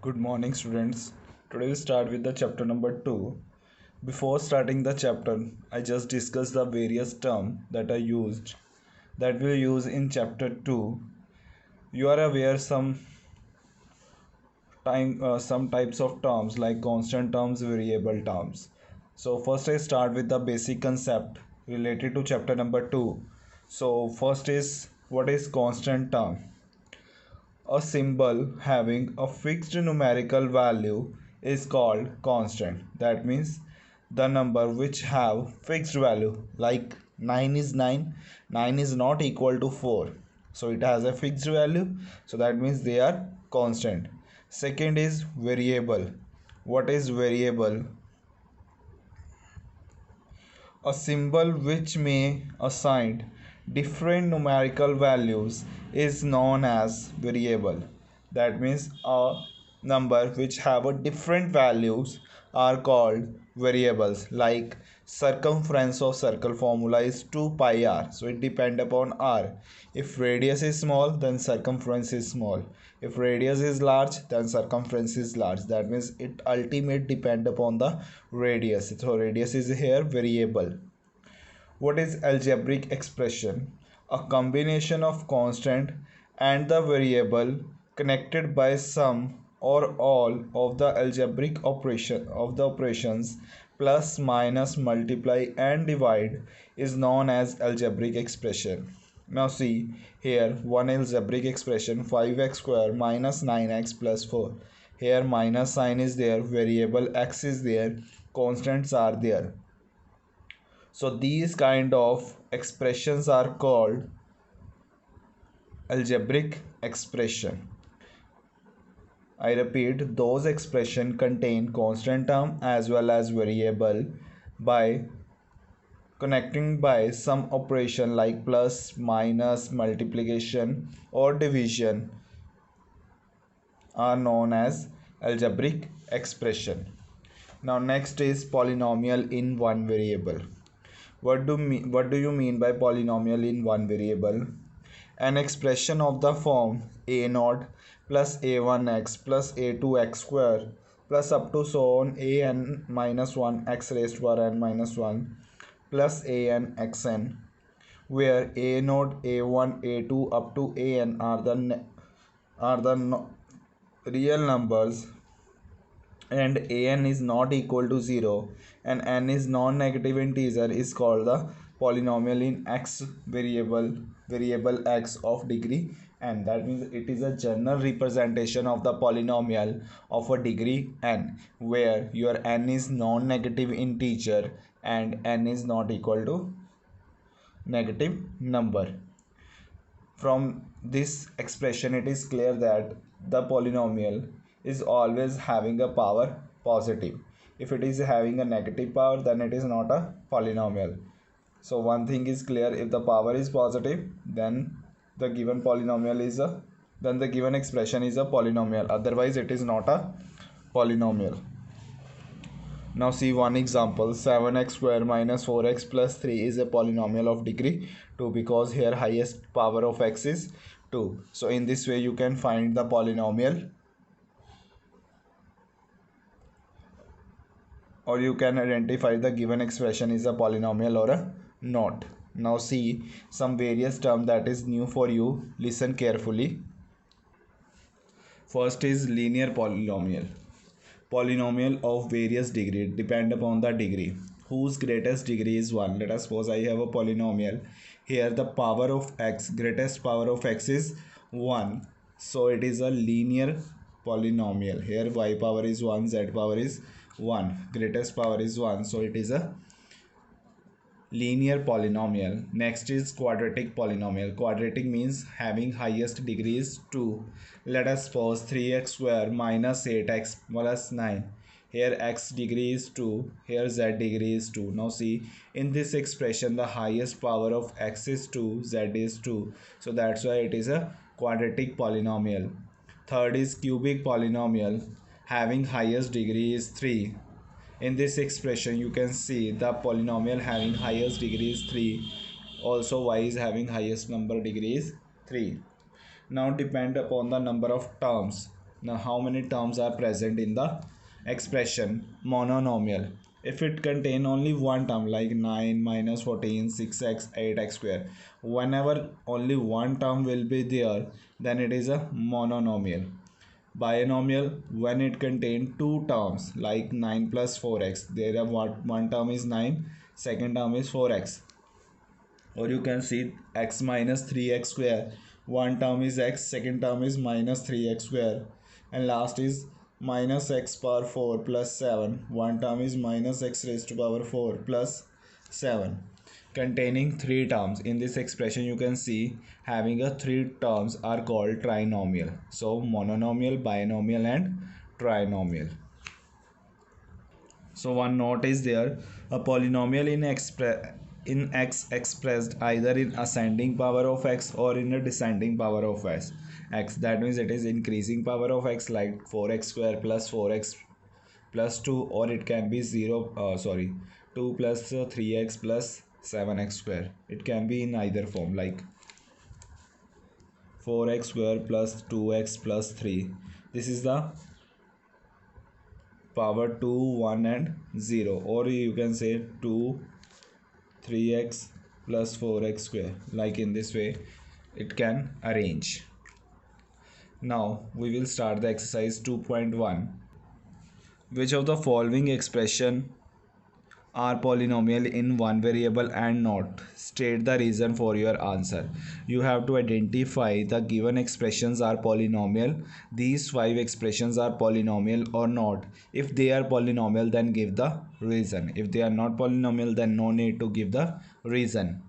Good morning, students. Today we start with the chapter number 2. Before starting the chapter, I just discussed the various terms that are used that we'll use in chapter 2. You are aware some types of terms like constant terms, variable terms. So first I start with the basic concept related to chapter number 2. So first is what is constant term? A symbol having a fixed numerical value is called constant. That means the number which have fixed value, like 9 is 9, 9 is not equal to 4. So it has a fixed value, so that means they are constant. Second is variable. What is variable? A symbol which may assign different numerical values is known as variable. That means a number which have a different values are called variables. Like circumference of circle formula is 2 pi r, so it depend upon r. If radius is small, then circumference is small. If radius is large, then circumference is large. That means it ultimate depend upon the radius. So radius is here variable. What is algebraic expression? A combination of constant and the variable connected by some or all of the algebraic operations plus, minus, multiply and divide is known as algebraic expression. Now see here one algebraic expression 5x square minus 9x plus 4. Here minus sign is there, variable x is there, constants are there. So these kind of expressions are called algebraic expression. I repeat, those expressions contain constant term as well as variable by connecting by some operation like plus, minus, multiplication or division are known as algebraic expression. Now next is polynomial in one variable. What do you mean by polynomial in one variable? An expression of the form a0 plus a1x plus a2x square plus up to so on an minus 1 x raised to power n minus 1 plus an xn, where a0, a1, a2 up to an are the real numbers and an is not equal to 0 and n is non-negative integer is called the polynomial in x variable x of degree n. That means it is a general representation of the polynomial of a degree n, where your n is non-negative integer and n is not equal to negative number. From this expression it is clear that the polynomial is always having a power positive. If it is having a negative power, then it is not a polynomial. So one thing is clear, if the power is positive, then the given expression is a polynomial, otherwise it is not a polynomial. Now see one example, 7x square minus 4x plus 3 is a polynomial of degree 2 because here highest power of x is 2. So in this way you can find the polynomial, or you can identify the given expression is a polynomial or a not. Now see some various term that is new for you. Listen carefully. First is linear polynomial. Polynomial of various degree depend upon the degree whose greatest degree is 1. Let us suppose I have a polynomial. Here the power of x, greatest power of x is 1. So it is a linear polynomial. Here y power is 1, z power is 1, greatest power is 1. So it is a linear polynomial. Next is quadratic polynomial. Quadratic means having highest degree is 2. Let us suppose 3x square minus 8x plus 9. Here x degree is 2, here z degree is 2. Now see in this expression the highest power of x is 2, z is 2. So that's why it is a quadratic polynomial. Third is cubic polynomial, having highest degree is 3. In this expression you can see the polynomial having highest degree is 3, also y is having highest number degree is 3. Now depend upon the number of terms. Now, how many terms are present in the expression mononomial? If it contain only one term like 9 minus 14 6x 8x square, whenever only one term will be there, then it is a mononomial. Binomial, when it contain two terms like 9 plus 4x, there are one term is 9, second term is 4x, or you can see x minus 3x square, one term is x, second term is minus 3x square, and last is minus x power 4 plus 7, one term is minus x raised to power 4 plus 7, containing three terms. In this expression you can see having a three terms are called trinomial. So mononomial, binomial and trinomial. So one note is there: a polynomial in x expressed either in ascending power of x or in a descending power of x. That means it is increasing power of x like 4x square plus 4x plus 2, or it can be 2 plus 3x plus 7x square. It can be in either form like 4x square plus 2x plus 3. This is the power 2, 1 and 0, or you can say 2 3x plus 4x square. Like in this way it can arrange. Now we will start the exercise 2.1. Which of the following expression are polynomial in one variable and not? State the reason for your answer. You have to identify the given expressions are polynomial. These five expressions are polynomial or not. If they are polynomial, then give the reason. If they are not polynomial, then no need to give the reason.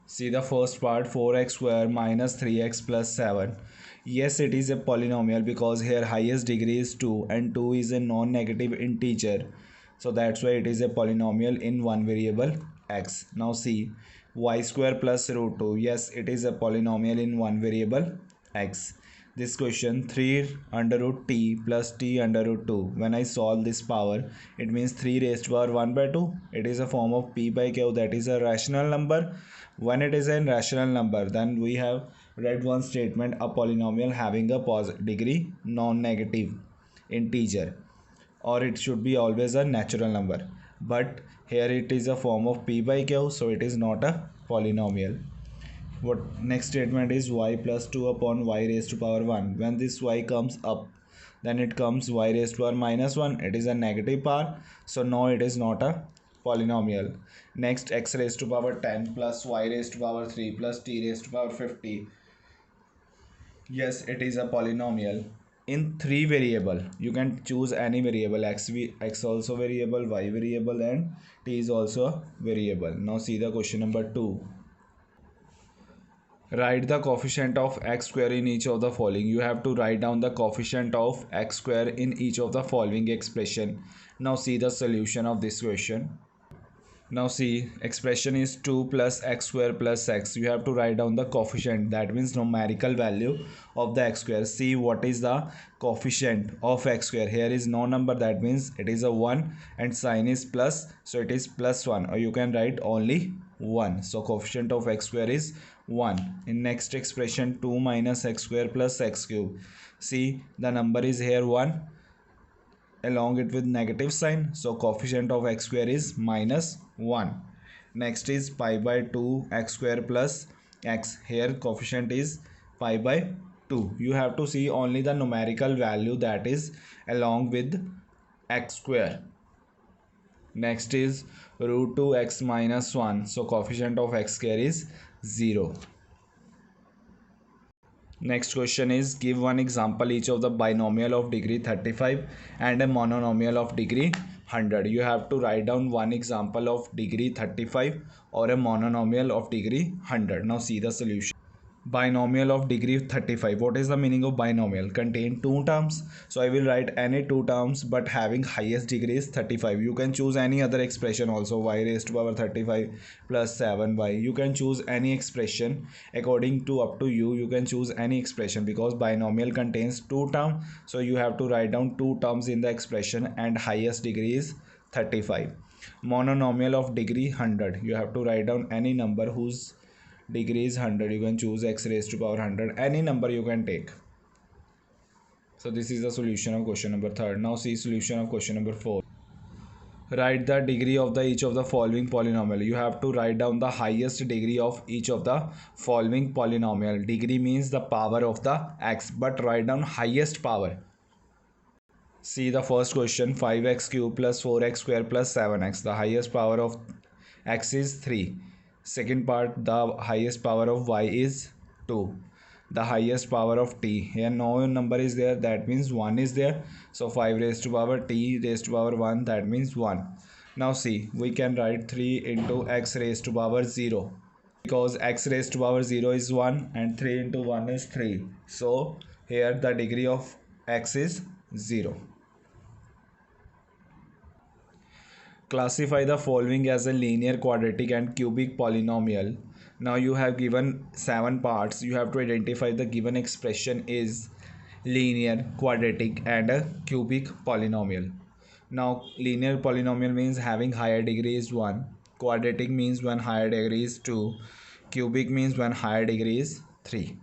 See the first part, 4x square minus 3x plus 7. Yes, it is a polynomial because here highest degree is 2 and 2 is a non-negative integer. So that's why it is a polynomial in one variable x. Now see, y square plus root 2. Yes, it is a polynomial in one variable x. This question 3 under root t plus t under root 2. When I solve this power, it means 3 raised to power 1 by 2. It is a form of p by q, that is a rational number. When it is a rational number, then we have read one statement: a polynomial having a positive degree non-negative integer, or it should be always a natural number. But here it is a form of p by q, so it is not a polynomial. What next statement is y plus 2 upon y raised to power 1. When this y comes up, then it comes y raised to power minus 1. It is a negative power, so no, it is not a polynomial. Next, x raised to power 10 plus y raised to power 3 plus t raised to power 50. Yes, it is a polynomial in three variable. You can choose any variable: x also variable, y variable and t is also a variable. Now see the question number 2. Write the coefficient of x square in each of the following. You have to write down the coefficient of x square in each of the following expression. Now see the solution of this question. Now see, expression is 2 plus x square plus x. You have to write down the coefficient, that means numerical value of the x square. See what is the coefficient of x square. Here is no number, that means it is a 1, and sign is plus, so it is plus 1, or you can write only 1. So coefficient of x square is 1. In next expression, 2 minus x square plus x cube. See the number is here 1 along it with negative sign, so coefficient of x square is minus 1. Next is pi by 2 x square plus x. Here coefficient is pi by 2. You have to see only the numerical value that is along with x square. Next is root 2 x minus 1. So coefficient of x square is 0. Next question is, give one example each of the binomial of degree 35 and a mononomial of degree 100. You have to write down one example of degree 35 or a mononomial of degree 100. Now see the solution. Binomial of degree 35. What is the meaning of binomial? Contain two terms. So I will write any two terms but having highest degree is 35. You can choose any other expression also, y raised to power 35 plus 7y. You can choose any expression according to up to you. You can choose any expression because binomial contains two terms. So you have to write down two terms in the expression and highest degree is 35. Mononomial of degree 100. You have to write down any number whose degree is 100. You can choose x raised to power 100, any number you can take. So this is the solution of question number 3. Now see solution of question number 4. Write the degree of the each of the following polynomial. You have to write down the highest degree of each of the following polynomial. Degree means the power of the x, but write down highest power. See the first question, 5x cube plus 4x square plus 7x. The highest power of x is 3. Second part, the highest power of y is 2. The highest power of t. Here no number is there, that means 1 is there. So 5 raised to power t raised to power 1, that means 1. Now see, we can write 3 into x raised to power 0. Because x raised to power 0 is 1 and 3 into 1 is 3. So here the degree of x is 0. Classify the following as a linear, quadratic and cubic polynomial. Now you have given 7 parts. You have to identify the given expression is linear, quadratic and a cubic polynomial. Now linear polynomial means having higher degree is 1. Quadratic means when higher degree is 2. Cubic means when higher degree is 3.